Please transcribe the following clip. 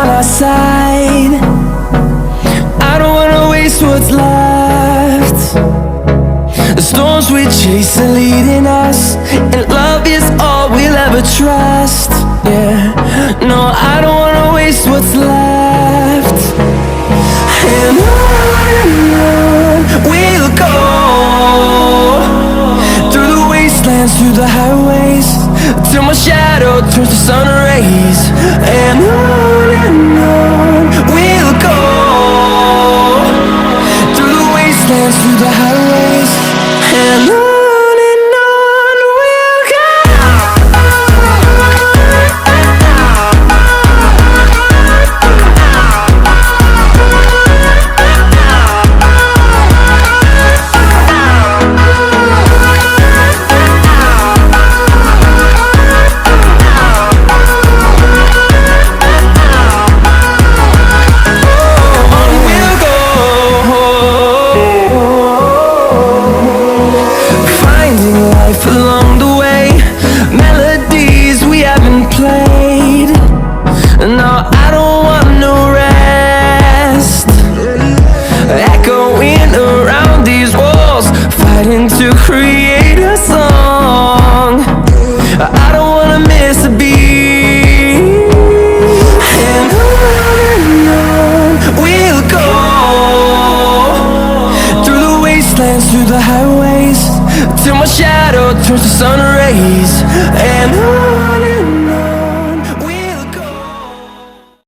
on our side. I don't wanna waste what's left. The storms we chase are leading us, and love is all we'll ever trust. Yeah, no, I don't wanna waste what's left. And on we'll go, through the wastelands, through the highways, till my shadow turns to sun rays.